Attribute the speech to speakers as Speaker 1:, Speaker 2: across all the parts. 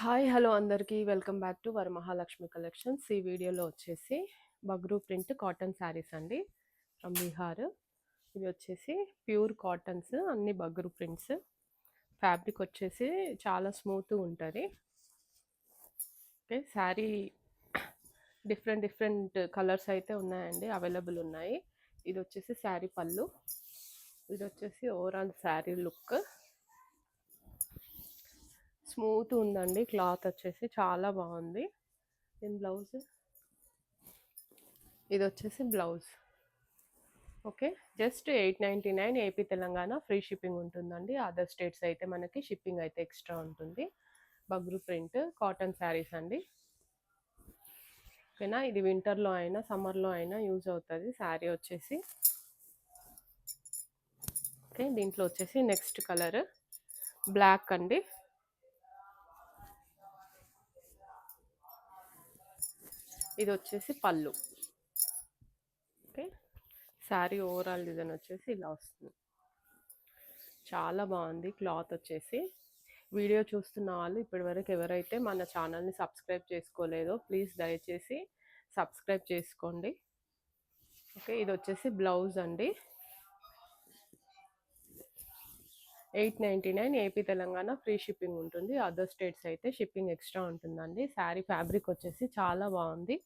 Speaker 1: Hi hello అందరికీ welcome back to Varamahalakshmi collections. ఈ వీడియోలో వచ్చేసి బగ్రూ ప్రింట్ కాటన్ శారీస్ అండి ఫ్రమ్ బీహార్. ఇవి వచ్చేసి ప్యూర్ కాటన్స్, అన్ని బగ్రూ ప్రింట్స్. ఫ్యాబ్రిక్ వచ్చేసి చాలా స్మూత్ ఉంటుంది. Okay, sari different different colours అయితే ఉన్నాయండి, అవైలబుల్ ఉన్నాయి. ఇది వచ్చేసి శారీ పళ్ళు, ఇది వచ్చేసి ఓవరాల్ శారీ లుక్. స్మూత్ ఉందండి, క్లాత్ వచ్చేసి చాలా బాగుంది. దీని బ్లౌజ్, ఇది వచ్చేసి blouse. Okay, just 899 AP Telangana free shipping ఉంటుందండి. అదర్ స్టేట్స్ అయితే మనకి షిప్పింగ్ అయితే ఎక్స్ట్రా ఉంటుంది. బగ్రూ ప్రింట్ కాటన్ శారీస్ అండి. ఓకేనా, ఇది వింటర్లో అయినా సమ్మర్లో అయినా యూజ్ అవుతుంది శారీ వచ్చేసి. ఓకే, దీంట్లో వచ్చేసి నెక్స్ట్ కలర్ బ్లాక్ అండి. ఇది వచ్చేసి పళ్ళు. ఓకే, శారీ ఓవరాల్ డిజైన్ వచ్చేసి ఇలా వస్తుంది. చాలా బాగుంది క్లాత్ వచ్చేసి. వీడియో చూస్తున్న వాళ్ళు ఇప్పటివరకు ఎవరైతే మన ఛానల్ని సబ్స్క్రైబ్ చేసుకోలేదో ప్లీజ్ దయచేసి సబ్స్క్రైబ్ చేసుకోండి. ఓకే, ఇది వచ్చేసి బ్లౌజ్ అండి. 899 ఏపీ తెలంగాణ ఫ్రీ షిప్పింగ్ ఉంటుంది. అదర్ స్టేట్స్ అయితే షిప్పింగ్ ఎక్స్ట్రా ఉంటుందండి. శారీ ఫ్యాబ్రిక్ వచ్చేసి చాలా బాగుంది.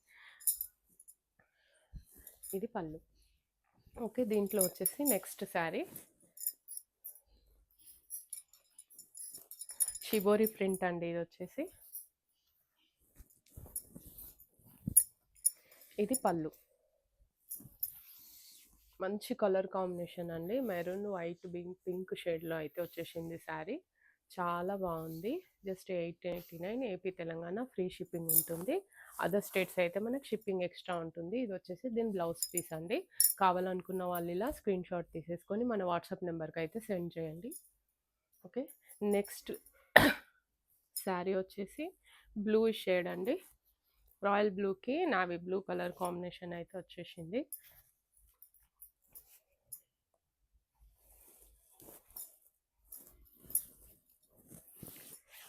Speaker 1: ఇది పళ్ళు. ఓకే, దీంట్లో వచ్చేసి నెక్స్ట్ శారీ షిబోరి ప్రింట్ అండి. ఇది వచ్చేసి ఇది పళ్ళు. మంచి కలర్ కాంబినేషన్ అండి, మెరూన్ వైట్ పింక్ షేడ్లో అయితే వచ్చేసింది శారీ. చాలా బాగుంది. Just 899 AP Telangana free shipping ఉంటుంది. అదర్ స్టేట్స్ అయితే మనకి షిప్పింగ్ ఎక్స్ట్రా ఉంటుంది. ఇది వచ్చేసి దీని బ్లౌజ్ పీస్ అండి. కావాలనుకున్న వాళ్ళు ఇలా స్క్రీన్ షాట్ తీసేసుకొని మన వాట్సాప్ నెంబర్కి అయితే సెండ్ చేయండి. ఓకే, నెక్స్ట్ శారీ వచ్చేసి బ్లూ షేడ్ అండి. రాయల్ బ్లూకి నావీ బ్లూ కలర్ కాంబినేషన్ అయితే వచ్చేసింది.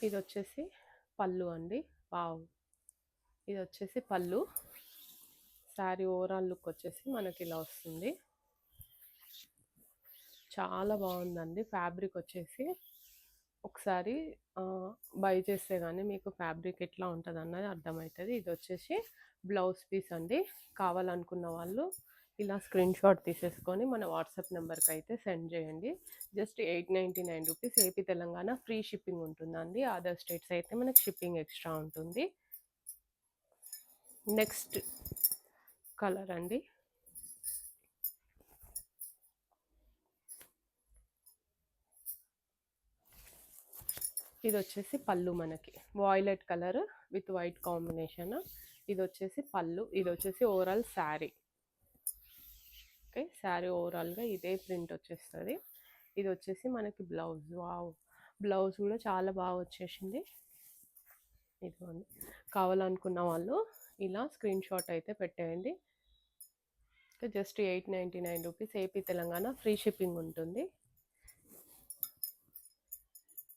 Speaker 1: ఇది వచ్చేసి పళ్ళు అండి. వావ్, ఇది వచ్చేసి పళ్ళు. శారీ ఓవరాల్ లుక్ వచ్చేసి మనకి ఇలా వస్తుంది. చాలా బాగుందండి. ఫ్యాబ్రిక్ వచ్చేసి ఒకసారి బై చేస్తే కానీ మీకు ఫ్యాబ్రిక్ ఎట్లా ఉంటుంది అన్నది అర్థమవుతుంది. ఇది వచ్చేసి బ్లౌజ్ పీస్ అండి. కావాలనుకున్న వాళ్ళు ఇలా స్క్రీన్ షాట్ తీసేసుకొని మన వాట్సాప్ నెంబర్కి అయితే సెండ్ చేయండి. Just 899 rupees AP Telangana free shipping ఉంటుందండి. అదర్ స్టేట్స్ అయితే మనకి షిప్పింగ్ ఎక్స్ట్రా ఉంటుంది. నెక్స్ట్ కలర్ అండి, ఇది వచ్చేసి పళ్ళు మనకి violet colour with white combination. ఇది వచ్చేసి పళ్ళు, ఇది వచ్చేసి ఓవరాల్ శారీ. ఓకే, శారీ ఓవరాల్గా ఇదే ప్రింట్ వచ్చేస్తుంది. ఇది వచ్చేసి మనకి బ్లౌజ్. వావ్, బ్లౌజ్ కూడా చాలా బాగా వచ్చేసింది. ఇదిగోండి, కావాలనుకున్న వాళ్ళు ఇలా స్క్రీన్ షాట్ అయితే పెట్టేయండి. Just 899 rupees AP Telangana free shipping ఉంటుంది.